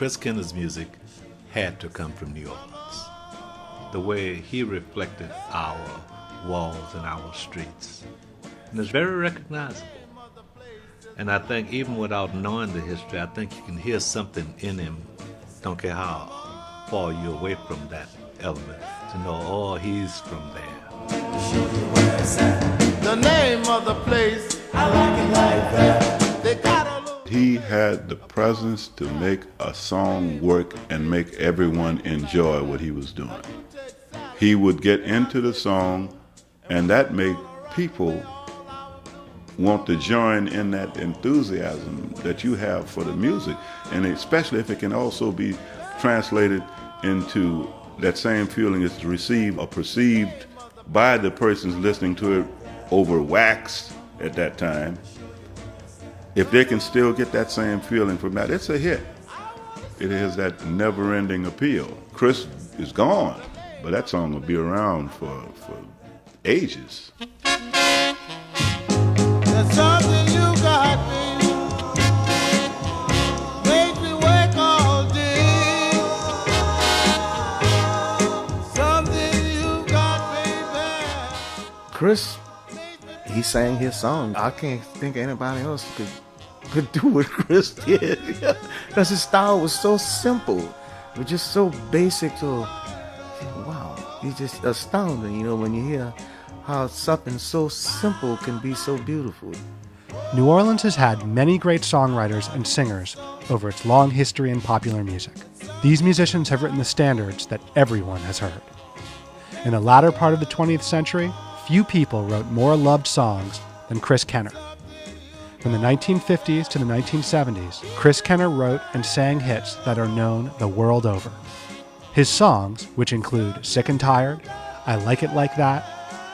Chris Kenner's music had to come from New Orleans. The way he reflected our walls and our streets. And it's very recognizable. And I think even without knowing the history, I think you can hear something in him, don't care how far you're away from that element, to know, oh, he's from there. The name of the place, I like it like that. They got a little... He had the presence to make a song work and make everyone enjoy what he was doing. He would get into the song, and that made people want to join in that enthusiasm that you have for the music, and especially if it can also be translated into that same feeling is received or perceived by the persons listening to it over wax at that time. If they can still get that same feeling from that, it's a hit. It has that never-ending appeal. Chris is gone, but that song will be around for ages. There's something you got, baby. Make me wake all day. Something you got, baby. Chris, he sang his song. I can't think anybody else could do what Chris did. Because his style was so simple. It was just so basic. So, wow. It's just astounding, you know, when you hear how something so simple can be so beautiful. New Orleans has had many great songwriters and singers over its long history in popular music. These musicians have written the standards that everyone has heard. In the latter part of the 20th century, few people wrote more loved songs than Chris Kenner. From the 1950s to the 1970s, Chris Kenner wrote and sang hits that are known the world over. His songs, which include Sick and Tired, I Like It Like That,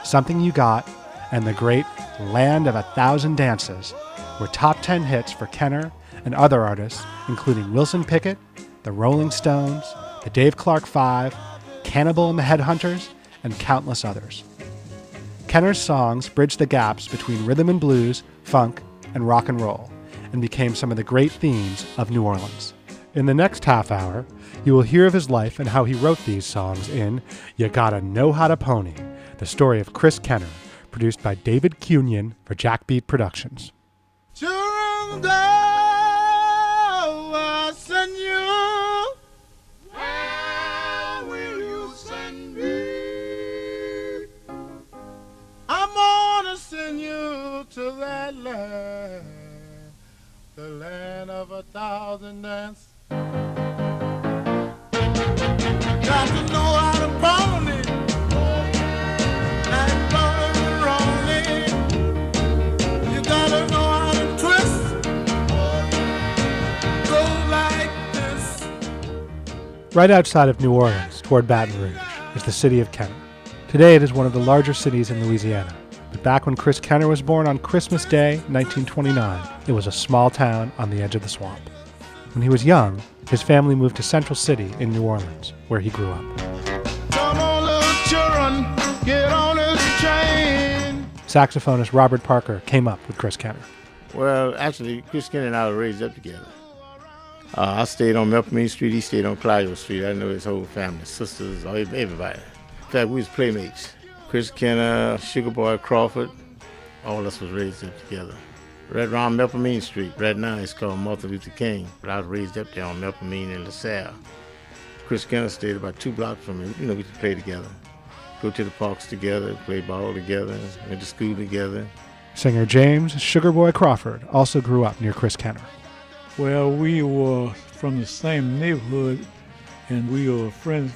Something You Got, and the great Land of a Thousand Dances, were top 10 hits for Kenner and other artists, including Wilson Pickett, the Rolling Stones, the Dave Clark Five, Cannibal and the Headhunters, and countless others. Kenner's songs bridged the gaps between rhythm and blues, funk, and rock and roll, and became some of the great themes of New Orleans. In the next half hour, you will hear of his life and how he wrote these songs in You Gotta Know How to Pony, the story of Chris Kenner, produced by David Cunyon for Jackbeat Productions. Children, go, I send you. Where will you send me? I'm gonna send you to that land, the land of a thousand dances. Got to know how to pony. Right outside of New Orleans, toward Baton Rouge, is the city of Kenner. Today it is one of the larger cities in Louisiana, but back when Chris Kenner was born on Christmas Day, 1929, it was a small town on the edge of the swamp. When he was young, his family moved to Central City in New Orleans, where he grew up. Come on, little children, get on this train. Saxophonist Robert Parker came up with Chris Kenner. Well, actually, Chris Kenner and I were raised up together. I stayed on Melpomene Street, he stayed on Clio Street. I know his whole family, sisters, everybody. In fact, we was playmates. Chris Kenner, Sugar Boy Crawford, all of us was raised up together. Right around Melpomene Street, right now it's called Martin Luther King, but I was raised up there on Melpomene and LaSalle. Chris Kenner stayed about 2 blocks from me. You know, we could play together. Go to the parks together, play ball together, went to school together. Singer James Sugar Boy Crawford also grew up near Chris Kenner. Well, we were from the same neighborhood, and we were friends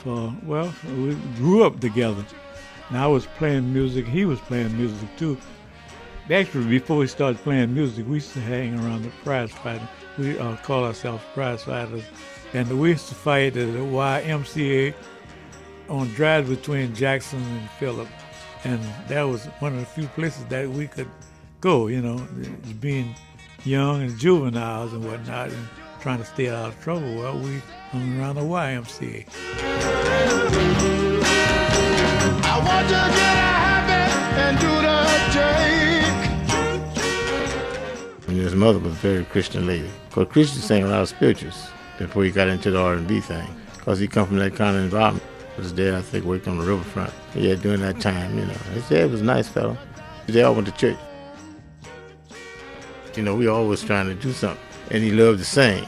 we grew up together. And I was playing music, he was playing music too. Actually, before we started playing music, we used to hang around the prize fighting. We call ourselves prize fighters. And we used to fight at the YMCA on drives between Jackson and Phillip. And that was one of the few places that we could go, you know, being young and juveniles and whatnot, and trying to stay out of trouble. Well, we hung around the YMCA. I want you to get happy and do the jig. And his mother was a very Christian lady. Because Christians sang a lot of spirituals. before he got into the R&B thing, because he come from that kind of environment. His dad, I think, worked on the riverfront. Yeah, during that time, you know. His dad was a nice fellow. They all went to church. You know, we always trying to do something. And he loved to sing.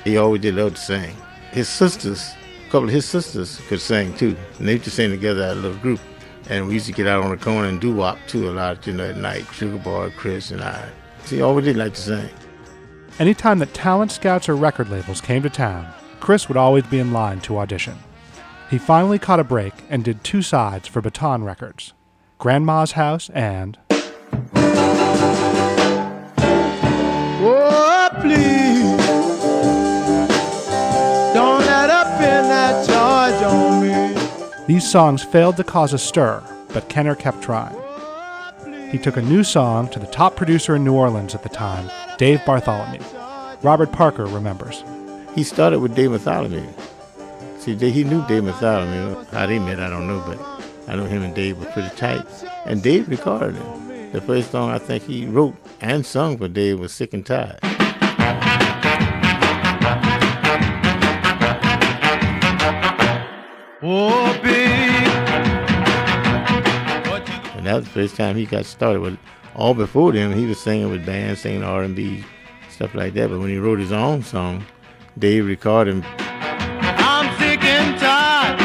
He always did love to sing. His sisters, a couple of his sisters could sing too. And they used to sing together as a little group. And we used to get out on the corner and doo-wop too a lot, you know, at night. Sugar Boy, Chris, and I. So he always did like to sing. Anytime that talent scouts or record labels came to town, Chris would always be in line to audition. He finally caught a break and did 2 sides for Baton Records, Grandma's House and Oh, please, don't let up in that charge on me. These songs failed to cause a stir, but Kenner kept trying. He took a new song to the top producer in New Orleans at the time, Dave Bartholomew. Robert Parker remembers. He started with Dave Bartholomew. See, he knew Dave Bartholomew. How they met, I don't know, but I know him and Dave were pretty tight. And Dave recorded it. The first song I think he wrote and sung for Dave was Sick and Tired. Oh, babe. And that was the first time he got started. With all before then, he was singing with bands, singing R&B, stuff like that. But when he wrote his own song, Dave recorded him. I'm sick and tired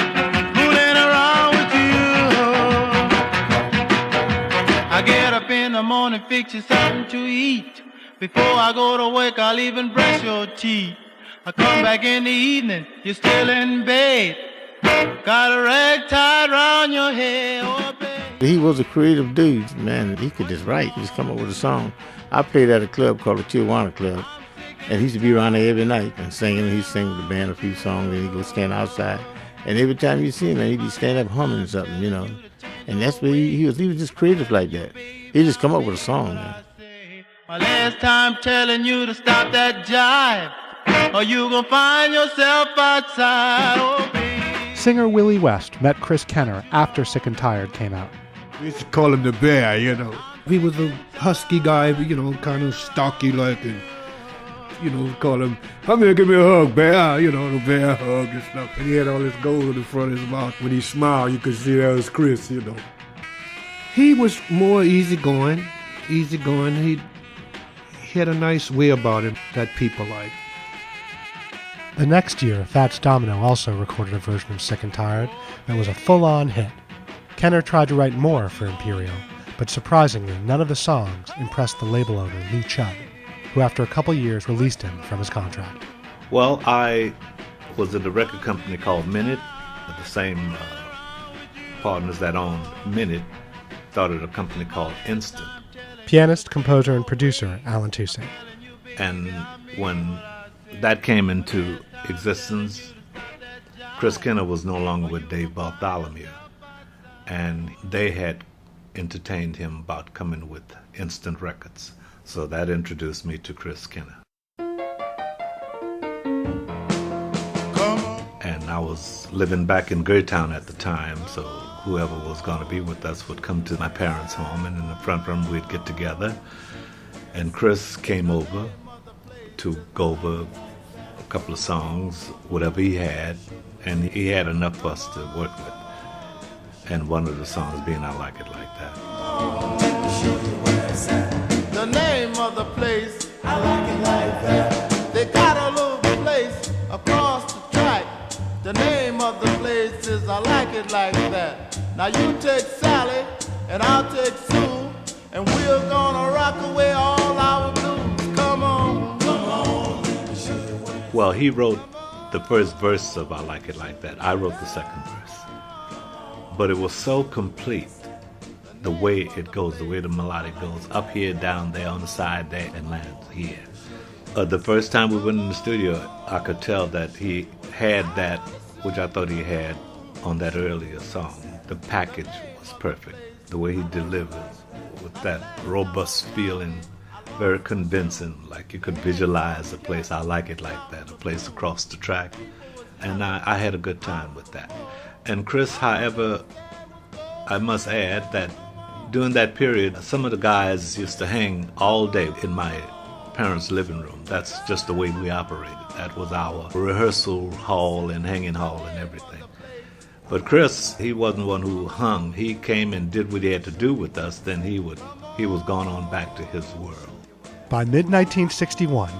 fooling around with you. I get up in the morning, fix you something to eat. Before I go to work, I'll even brush your teeth. I come back in the evening, you're still in bed. Got a rag tied around your head, oh baby. He was a creative dude, man. He could just write, just come up with a song. I played at a club called the Tijuana Club, and he used to be around there every night and singing. He'd sing with the band a few songs, and he'd go stand outside. And every time you see him, man, he'd be stand up humming something, you know. And that's what he was just creative like that. He just come up with a song, man. My last time telling you to stop that jive, or you gonna find yourself outside, oh baby. Singer Willie West met Chris Kenner after Sick and Tired came out. We used to call him the Bear, you know. He was a husky guy, you know, kind of stocky like, and, you know, call him, come here, give me a hug, Bear, you know, the bear hug and stuff. And he had all this gold in the front of his mouth. When he smiled, you could see that was Chris, you know. He was more easygoing. He had a nice way about him that people liked. The next year, Fats Domino also recorded a version of Sick and Tired that was a full-on hit. Kenner tried to write more for Imperial, but surprisingly, none of the songs impressed the label owner, Lou Chubb, who after a couple years released him from his contract. Well, I was at a record company called Minute. The same partners that owned Minute started a company called Instant. Pianist, composer, and producer Allen Toussaint. And when that came into existence, Chris Kenner was no longer with Dave Bartholomew, and they had entertained him about coming with Instant Records. So that introduced me to Chris Kenner. And I was living back in Greytown at the time, so whoever was going to be with us would come to my parents' home, and in the front room we'd get together. And Chris came over to go over a couple of songs, whatever he had, and he had enough for us to work with. And one of the songs being I Like It Like That. The name of the place, I like it like that. They got a little place across the track. The name of the place is I Like It Like That. Now you take Sally and I'll take Sue, and we're gonna rock away all our blues. Come on, come on. Well, he wrote the first verse of I Like It Like That. I wrote the second verse. But it was so complete, the way it goes, the way the melodic goes, up here, down there, on the side there, and lands here. The first time we went in the studio, I could tell that he had that, which I thought he had on that earlier song. The package was perfect. The way he delivers with that robust feeling, very convincing, like you could visualize a place, I like it like that, a place across the track. And I had a good time with that. And Chris, however, I must add that during that period, some of the guys used to hang all day in my parents' living room. That's just the way we operated. That was our rehearsal hall and hanging hall and everything. But Chris, he wasn't one who hung. He came and did what he had to do with us, then he was gone on back to his world. By mid-1961,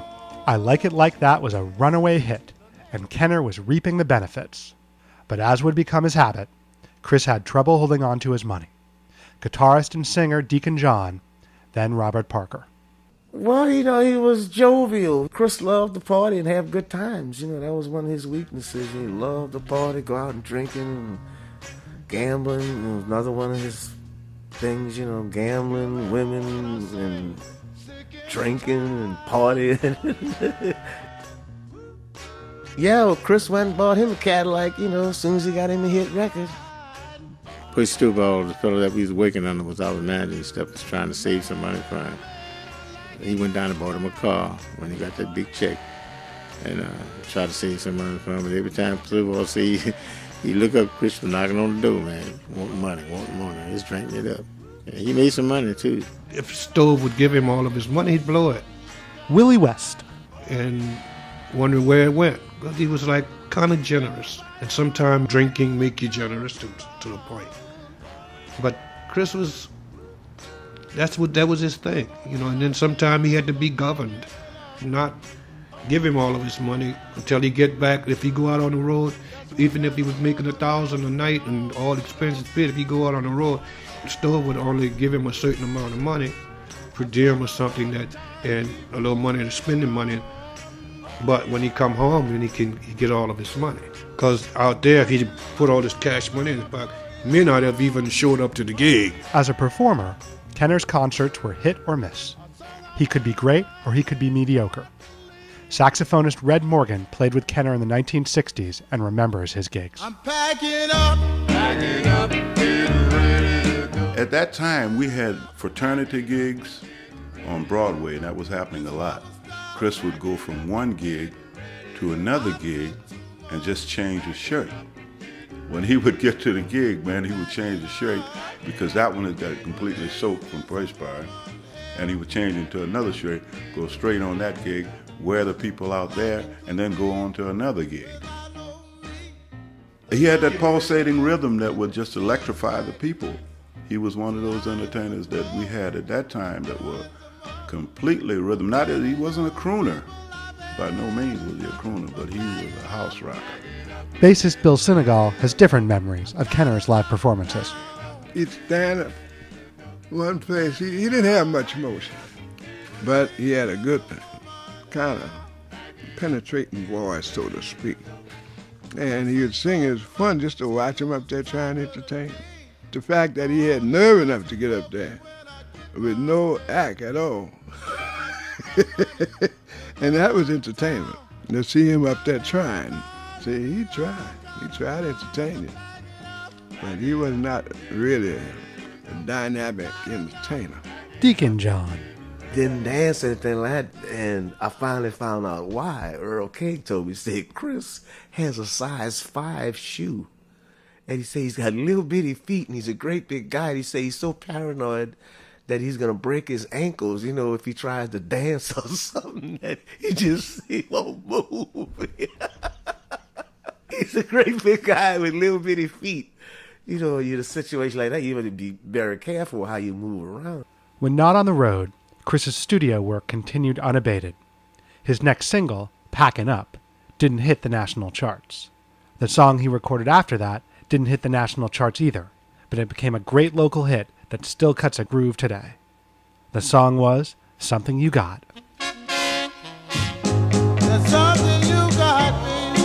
I Like It Like That was a runaway hit, and Kenner was reaping the benefits. But as would become his habit, Chris had trouble holding on to his money. Guitarist and singer Deacon John, then Robert Parker. Well, he was jovial. Chris loved to party and have good times. That was one of his weaknesses. He loved to party, go out and drinking and gambling. It was another one of his things, gambling, women, and drinking and partying. Yeah, well, Chris went and bought him a Cadillac, as soon as he got him a hit record. Push Stewball, the fellow that we was working under, was our manager and stuff, was trying to save some money for him. He went down and bought him a car when he got that big check and tried to save some money for him. But every time Stewball see, he look up, Chris was knocking on the door, man, want money. He's drinking it up. And he made some money, too. If Stove would give him all of his money, he'd blow it. Willie West. And wondering where it went. Because he was like kind of generous. And sometimes drinking make you generous to a point. But Chris was, that was his thing, and then sometimes he had to be governed, not give him all of his money until he get back. If he go out on the road, even if he was making $1,000 a night and all expenses paid, if he go out on the road, the store would only give him a certain amount of money per diem or something, and a little money to spending money. But when he come home, then he get all of his money. Because out there, if he put all this cash money in his pocket, he may not have even showed up to the gig. As a performer, Kenner's concerts were hit or miss. He could be great or he could be mediocre. Saxophonist Red Morgan played with Kenner in the 1960s and remembers his gigs. I'm packing up, getting ready to go. At that time, we had fraternity gigs on Broadway, and that was happening a lot. Chris would go from one gig to another gig and just change his shirt. When he would get to the gig, man, he would change the shirt because that one had got completely soaked from perspiring, and he would change into another shirt, go straight on that gig, wear the people out there, and then go on to another gig. He had that pulsating rhythm that would just electrify the people. He was one of those entertainers that we had at that time that were completely rhythm. Not that he wasn't a crooner. By no means was he a crooner, but he was a house rocker. Bassist Bill Senegal has different memories of Kenner's live performances. He'd stand up one place. He didn't have much motion, but he had a good kind of penetrating voice, so to speak. And he would sing. It was fun just to watch him up there trying to entertain. The fact that he had nerve enough to get up there with no act at all. And that was entertainment. To see him up there trying. See, he tried entertaining. But he was not really a dynamic entertainer. Deacon John. Didn't dance anything like that, and I finally found out why. Earl King told me, he said, Chris has a size 5 shoe. And he said he's got little bitty feet, and he's a great big guy. He said he's so paranoid that he's going to break his ankles, if he tries to dance or something, that he won't move. He's a great big guy with little bitty feet. In a situation like that, you have to be very careful how you move around. When not on the road, Chris's studio work continued unabated. His next single, Packin' Up, didn't hit the national charts. The song he recorded after that didn't hit the national charts either, but it became a great local hit that still cuts a groove today. The song was Something You Got. There's something you got, baby.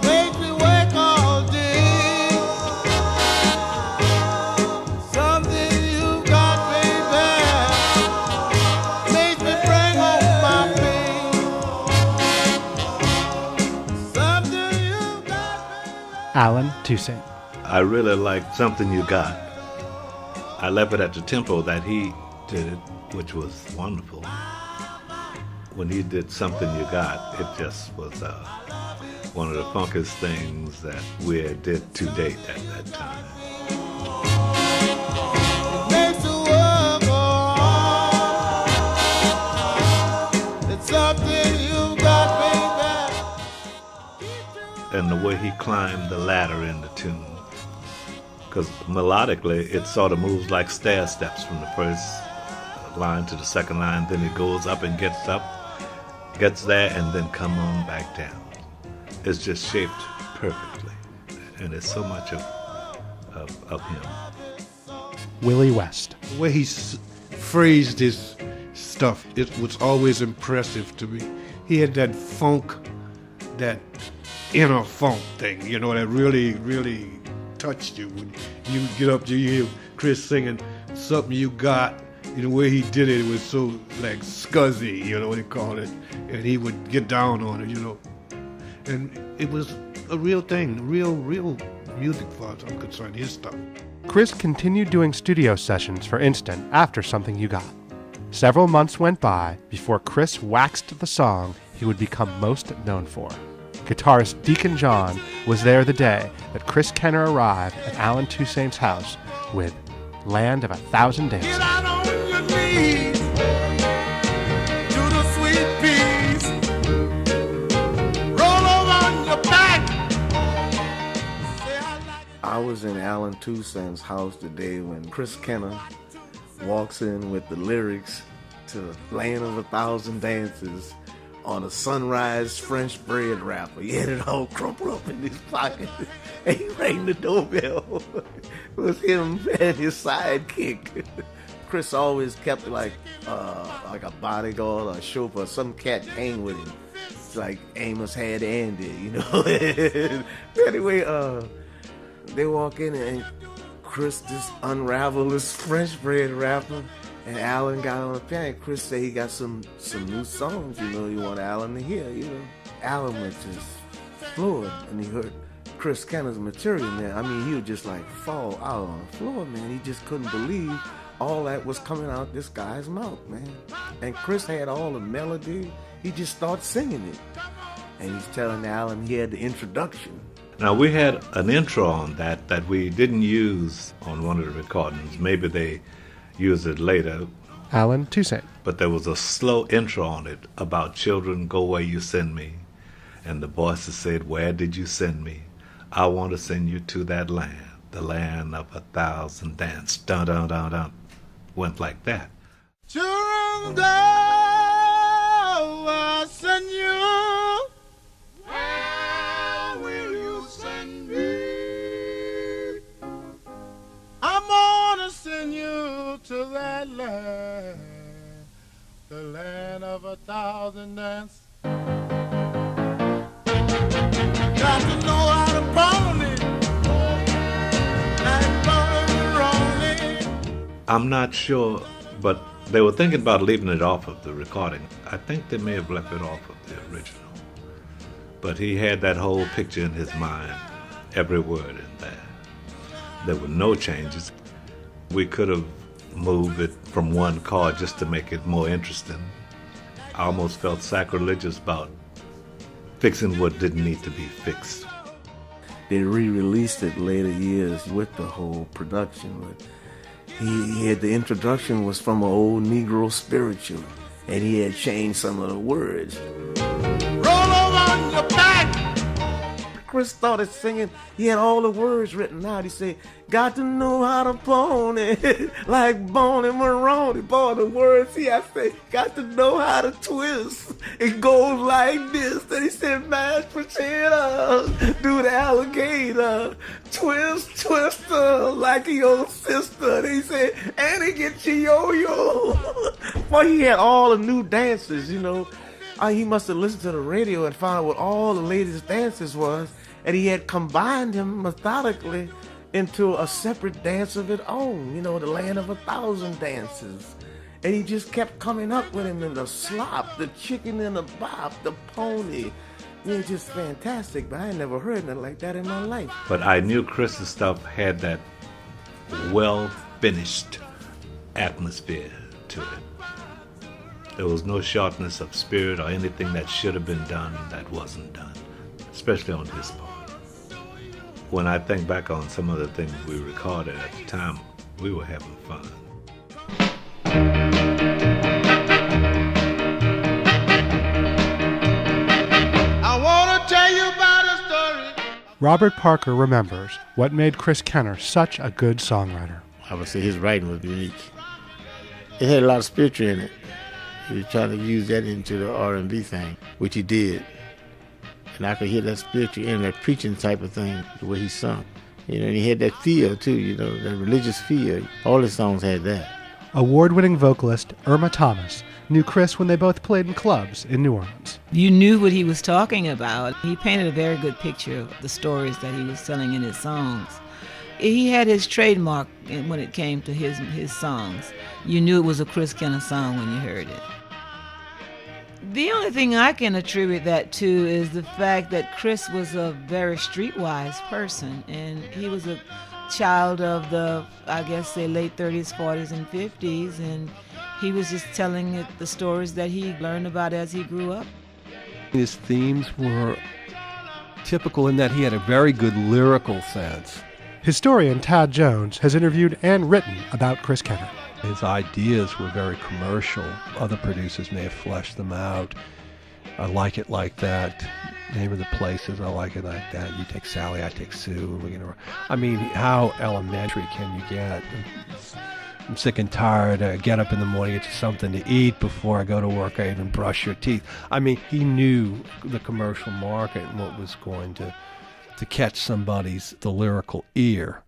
Make me wake all day. Something you got, baby. Make me bring home my pain. Something you got, baby. Allen Toussaint. I really liked Something You Got. I left it at the tempo that he did it, which was wonderful. When he did Something You Got, it just was one of the funkiest things that we did to date at that time. It makes the world go on. and the way he climbed the ladder in the tune. Because melodically, it sort of moves like stair steps from the first line to the second line, then it goes up and gets there, and then come on back down. It's just shaped perfectly, and it's so much of him. Willie West. The way he phrased his stuff, it was always impressive to me. He had that funk, that inner funk thing, you know, that really, really touched you. When you get up to hear Chris singing Something You Got, the way he did it, it was so like scuzzy, you know what they call it, and he would get down on it, you know. And it was a real thing, real music for us, I'm concerned, his stuff. Chris continued doing studio sessions for Instant after Something You Got. Several months went by before Chris waxed the song he would become most known for. Guitarist Deacon John was there the day that Chris Kenner arrived at Allen Toussaint's house with Land of a Thousand Dances. Get out on your knees, do the sweet peas, roll over on your back. Say I like it. I was in Allen Toussaint's house today when Chris Kenner walks in with the lyrics to Land of a Thousand Dances on a sunrise French bread wrapper. He had it all crumpled up in his pocket. And he rang the doorbell. It was him and his sidekick. Chris always kept like a bodyguard or a chauffeur, some cat hang with him. It's like Amos had Andy, you know. Anyway, they walk in and Chris just unraveled his French bread wrapper. And Allen got on the piano. Chris said he got some new songs, you know, you want Allen to hear, you know. Allen was just floored, and he heard Chris Kenner's material, man. I mean, he would just like fall out on the floor, man. He just couldn't believe all that was coming out this guy's mouth, man. And Chris had all the melody. He just started singing it. And he's telling Allen he had the introduction. Now, we had an intro on that we didn't use on one of the recordings. Maybe they used it later. Allen Toussaint. But there was a slow intro on it about children, go where you send me. And the voices said, where did you send me? I want to send you to that land, the land of 1,000 dance. Dun, dun, dun, dun. Went like that. Children, go, I send you. Where will you send me? I'm gonna send you to that land, the land of 1,000 dance. Got to know how to bone it, like bone rolling. I'm not sure, but they were thinking about leaving it off of the recording. I think they may have left it off of the original. But he had that whole picture in his mind, every word in there. There were no changes. We could have moved it from one chord just to make it more interesting. I almost felt sacrilegious about fixing what didn't need to be fixed. They re-released it later years with the whole production. But he had the introduction was from an old Negro spiritual, and he had changed some of the words. Roll over on your back. Chris started singing. He had all the words written out. He said, got to know how to pony, like Boney Maroney. Boy, the words I said, got to know how to twist. It goes like this. Then he said, mashed potatoes, do the alligator, twist, twister, like your sister. Then he said, and he get your yo-yo. Boy, he had all the new dances, you know. He must have listened to the radio and found out what all the latest dances was, and he had combined them methodically into a separate dance of its own, you know, the land of 1,000 dances. And he just kept coming up with him in the slop, the chicken in the bop, the pony. It was just fantastic, but I had never heard nothing like that in my life. But I knew Chris's stuff had that well-finished atmosphere to it. There was no shortness of spirit or anything that should have been done that wasn't done, especially on his part. When I think back on some of the things we recorded at the time, we were having fun. I want to tell you about a story Robert Parker remembers what made Chris Kenner such a good songwriter. I would say his writing was unique. It had a lot of spiritual in it. He was trying to use that into the R&B thing, which he did. And I could hear that spiritual in that preaching type of thing, the way he sung. You know, and he had that feel too, you know, that religious feel. All his songs had that. Award-winning vocalist Irma Thomas knew Chris when they both played in clubs in New Orleans. You knew what he was talking about. He painted a very good picture of the stories that he was telling in his songs. He had his trademark when it came to his songs. You knew it was a Chris Kenner song when you heard it. The only thing I can attribute that to is the fact that Chris was a very streetwise person, and he was a child of the, I guess, say late 30s, 40s, and 50s, and he was just telling it the stories that he learned about as he grew up. His themes were typical in that he had a very good lyrical sense. Historian Tad Joans has interviewed and written about Chris Kenner. His ideas were very commercial. Other producers may have fleshed them out. I like it like that. Name of the places, I like it like that. You take Sally, I take Sue. I mean, how elementary can you get? I'm sick and tired. I get up in the morning, get you something to eat before I go to work. I even brush your teeth. I mean, he knew the commercial market and what was going to catch the lyrical ear.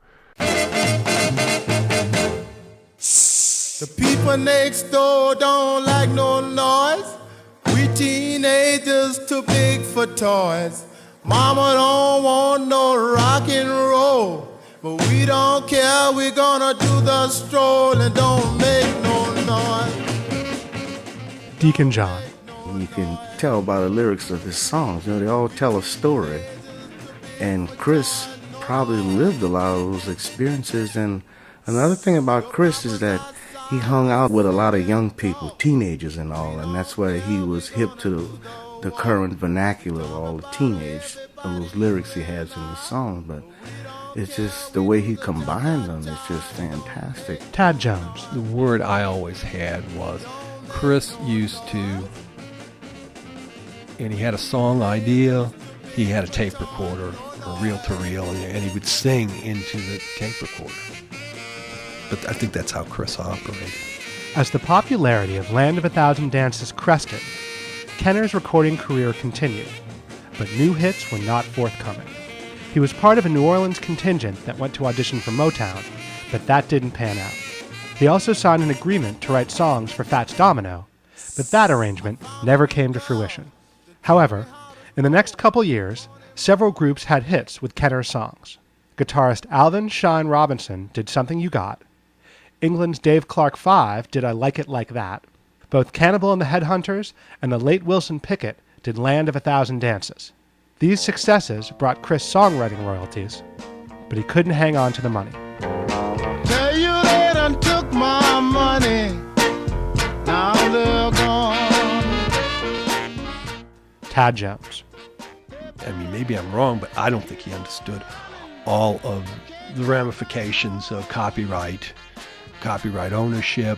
The people next door don't like no noise. We teenagers too big for toys. Mama don't want no rock and roll, but we don't care. We're gonna do the stroll and don't make no noise. Deacon John. You can tell by the lyrics of his songs, you know, they all tell a story. And Chris probably lived a lot of those experiences. And another thing about Chris is that he hung out with a lot of young people, teenagers and all, and that's why he was hip to the current vernacular of all the teenage, of those lyrics he has in his songs. But it's just the way he combined them is just fantastic. Tad Joans. The word I always had was Chris used to, and he had a song idea, he had a tape recorder, a reel-to-reel, and he would sing into the tape recorder. But I think that's how Chris operated. As the popularity of Land of a Thousand Dances crested, Kenner's recording career continued, but new hits were not forthcoming. He was part of a New Orleans contingent that went to audition for Motown, but that didn't pan out. He also signed an agreement to write songs for Fats Domino, but that arrangement never came to fruition. However, in the next couple years, several groups had hits with Kenner's songs. Guitarist Alvin Shine Robinson did Something You Got. England's Dave Clark 5 did I Like It Like That. Both Cannibal and the Headhunters and the late Wilson Pickett did Land of a Thousand Dances. These successes brought Chris songwriting royalties, but he couldn't hang on to the money. Tell you they done took my money, now they're gone. Tad Joans. I mean, maybe I'm wrong, but I don't think he understood all of the ramifications of copyright ownership,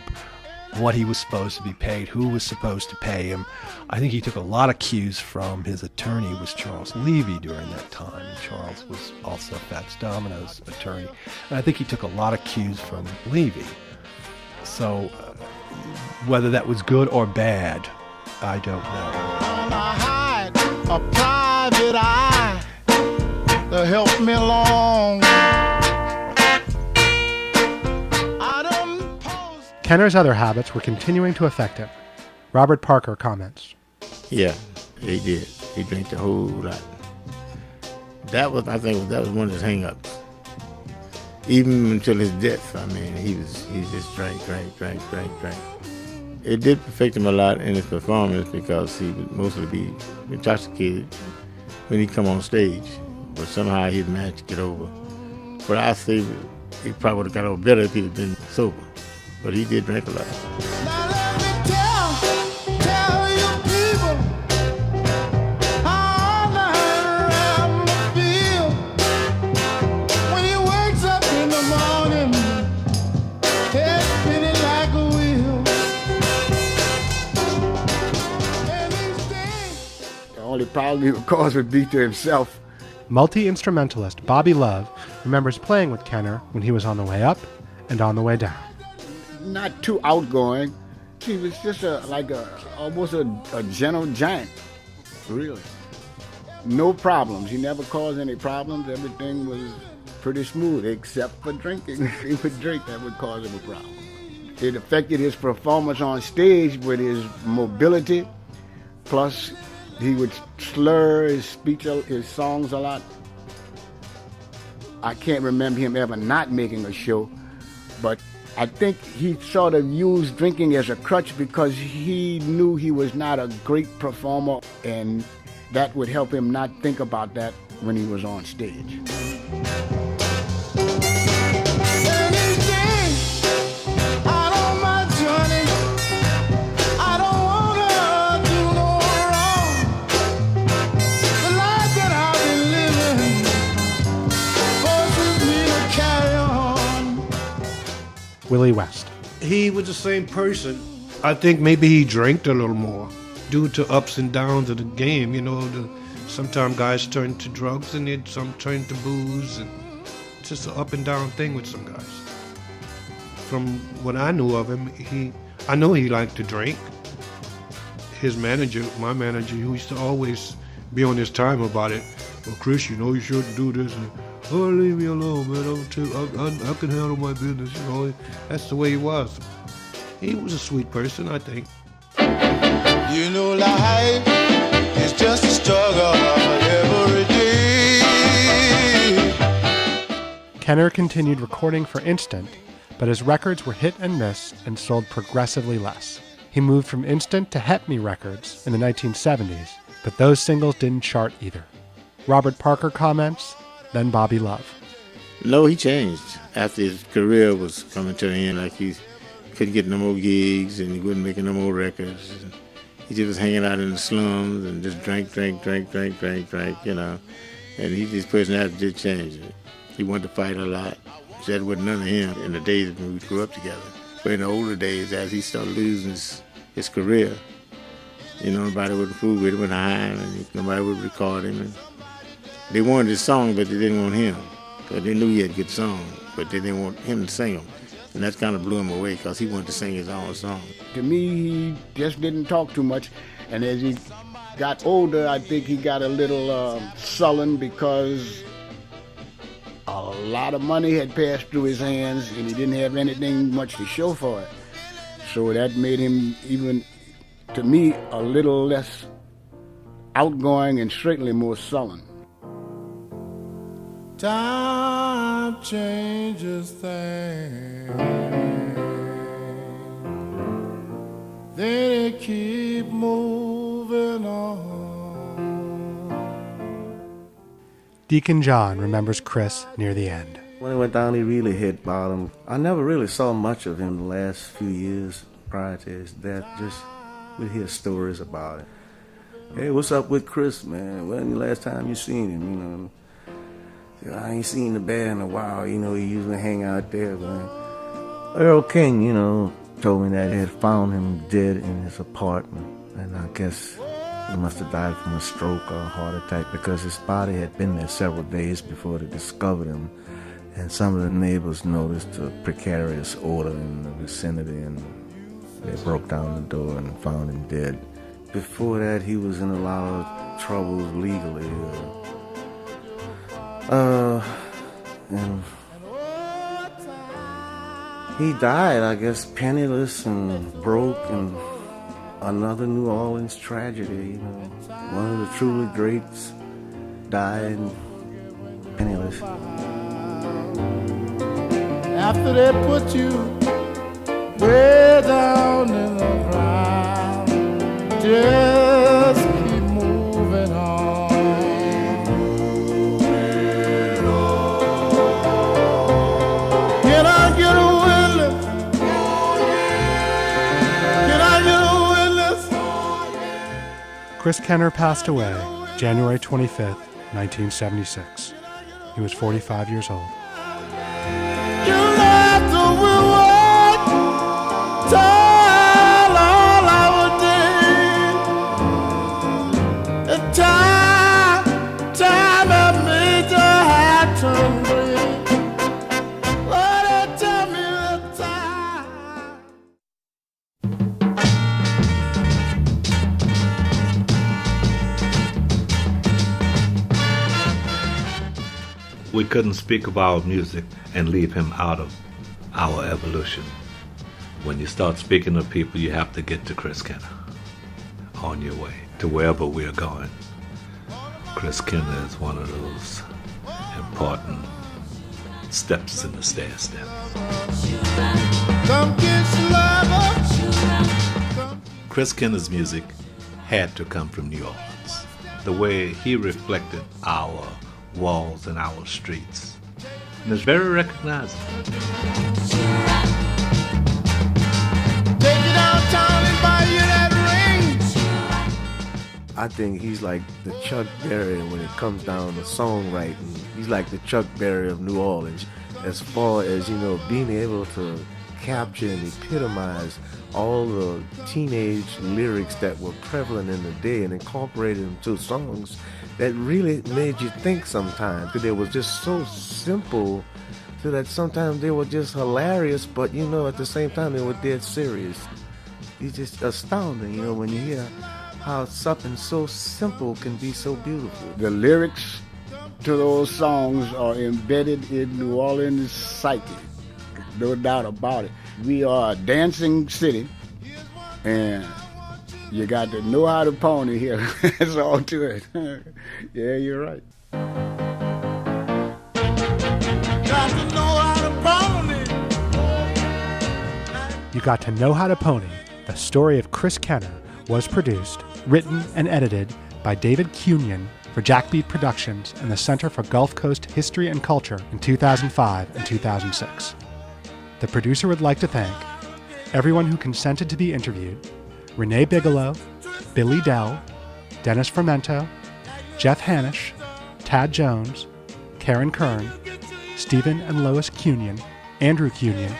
what he was supposed to be paid, who was supposed to pay him. I think he took a lot of cues from his attorney, was Charles Levy during that time. Charles was also Fats Domino's attorney. And I think he took a lot of cues from Levy. So whether that was good or bad, I don't know. I hide a private eye to help me along. Kenner's other habits were continuing to affect him. Robert Parker comments. Yeah, he did. He drank a whole lot. That was one of his hang-ups. Even until his death, I mean, he just drank. It did affect him a lot in his performance because he would mostly be intoxicated when he'd come on stage. But somehow he'd manage to get over. But I say he probably would have got over better if he'd been sober. But he did drink a lot. Now let me tell you people how I feel when he wakes up in the morning, head spinning like a wheel. The only problem he would cause would be to himself Multi-instrumentalist Bobby Love remembers playing with Kenner when he was on the way up and on the way down. Not too outgoing. He was just almost a gentle giant, really. No problems. He never caused any problems. Everything was pretty smooth, except for drinking. If he would drink, that would cause him a problem. It affected his performance on stage with his mobility, plus he would slur his speech, his songs a lot. I can't remember him ever not making a show, but I think he sort of used drinking as a crutch because he knew he was not a great performer, and that would help him not think about that when he was on stage. Willie West. He was the same person. I think maybe he drank a little more due to ups and downs of the game. You know, sometimes guys turn to drugs and some turn to booze. And it's just an up and down thing with some guys. From what I knew of him, I know he liked to drink. His manager, my manager, he used to always be on his time about it. Well, Chris, you know you shouldn't do this. And, oh, leave me alone, man. I can handle my business, you know. That's the way he was. He was a sweet person, I think. You know, life is just a struggle every day. Kenner continued recording for Instant, but his records were hit and miss and sold progressively less. He moved from Instant to Help Me Records in the 1970s, but those singles didn't chart either. Robert Parker comments, then Bobby Love. No, he changed after his career was coming to an end. Like he couldn't get no more gigs and he wasn't making no more records. He just was hanging out in the slums and just drank, you know. And his personality did change. He wanted to fight a lot. That wasn't none of him in the days when we grew up together. But in the older days, as he started losing his career, you know, nobody would fool with him, high, and nobody would record him. And they wanted his song, but they didn't want him. Because they knew he had good songs, but they didn't want him to sing them. And that kind of blew him away because he wanted to sing his own song. To me, he just didn't talk too much. And as he got older, I think he got a little sullen because a lot of money had passed through his hands and he didn't have anything much to show for it. So that made him, even to me, a little less outgoing and certainly more sullen. Time changes things, they keep moving on. Deacon John remembers Chris near the end. When he went down, he really hit bottom. I never really saw much of him the last few years prior to his death. Just would hear stories about it. Hey, what's up with Chris, man? When the last time you seen him, you know? I ain't seen the band in a while, you know, he usually hang out there, man. Earl King, you know, told me that they had found him dead in his apartment. And I guess he must have died from a stroke or a heart attack because his body had been there several days before they discovered him. And some of the neighbors noticed a precarious odor in the vicinity and they broke down the door and found him dead. Before that, he was in a lot of troubles legally. And he died, I guess, penniless and broke, and another New Orleans tragedy, you know. One of the truly greats died penniless. After they put you way down in the ground, just keep moving on. Chris Kenner passed away January 25th, 1976. He was 45 years old. Time We couldn't speak of our music and leave him out of our evolution. When you start speaking of people, you have to get to Chris Kenner on your way to wherever we're going. Chris Kenner is one of those important steps in the stair step. Chris Kenner's music had to come from New Orleans. The way he reflected our walls and our streets. And it's very recognizable. I think he's like the Chuck Berry when it comes down to songwriting. He's like the Chuck Berry of New Orleans as far as, being able to capture and epitomize all the teenage lyrics that were prevalent in the day and incorporated into songs that really made you think sometimes, because they were just so simple so that sometimes they were just hilarious, but at the same time they were dead serious. It's just astounding, when you hear how something so simple can be so beautiful. The lyrics to those songs are embedded in New Orleans' psyche, no doubt about it. We are a dancing city, and you got to know how to pony here. That's all to it. Yeah, you're right. Got to know how to pony. You Got to Know How to Pony, the story of Chris Kenner, was produced, written, and edited by David Cunyon for Jackbeat Productions and the Center for Gulf Coast History and Culture in 2005 and 2006. The producer would like to thank everyone who consented to be interviewed: Renee Bigelow, Billy Dell, Dennis Fermento, Jeff Hanisch, Tad Jones, Karen Kern, Stephen and Lois Cunyon, Andrew Cunyon,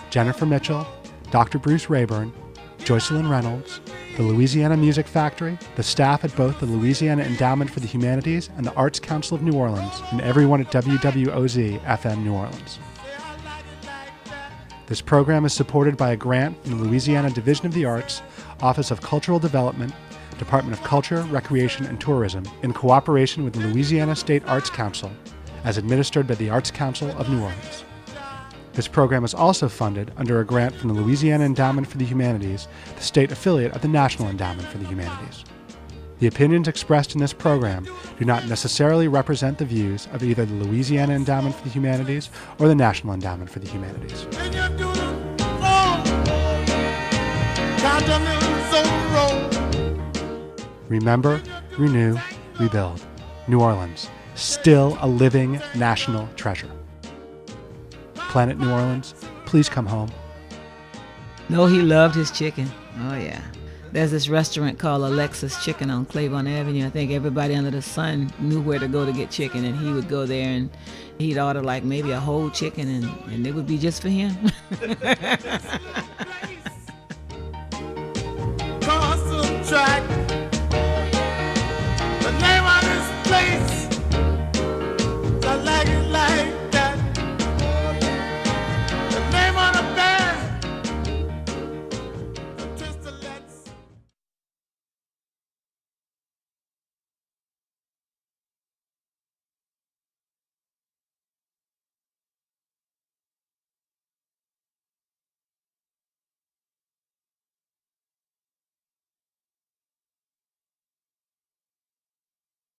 Jennifer Mitchell, Dr. Bruce Rayburn, Joycelyn Reynolds, the Louisiana Music Factory, the staff at both the Louisiana Endowment for the Humanities and the Arts Council of New Orleans, and everyone at WWOZ FM New Orleans. This program is supported by a grant from the Louisiana Division of the Arts, Office of Cultural Development, Department of Culture, Recreation, and Tourism, in cooperation with the Louisiana State Arts Council, as administered by the Arts Council of New Orleans. This program is also funded under a grant from the Louisiana Endowment for the Humanities, the state affiliate of the National Endowment for the Humanities. The opinions expressed in this program do not necessarily represent the views of either the Louisiana Endowment for the Humanities or the National Endowment for the Humanities. Remember, renew, rebuild. New Orleans, still a living national treasure. Planet New Orleans, please come home. No, he loved his chicken. Oh, yeah. There's this restaurant called Alexa's Chicken on Claiborne Avenue. I think everybody under the sun knew where to go to get chicken, and he would go there and he'd order like maybe a whole chicken, and it would be just for him.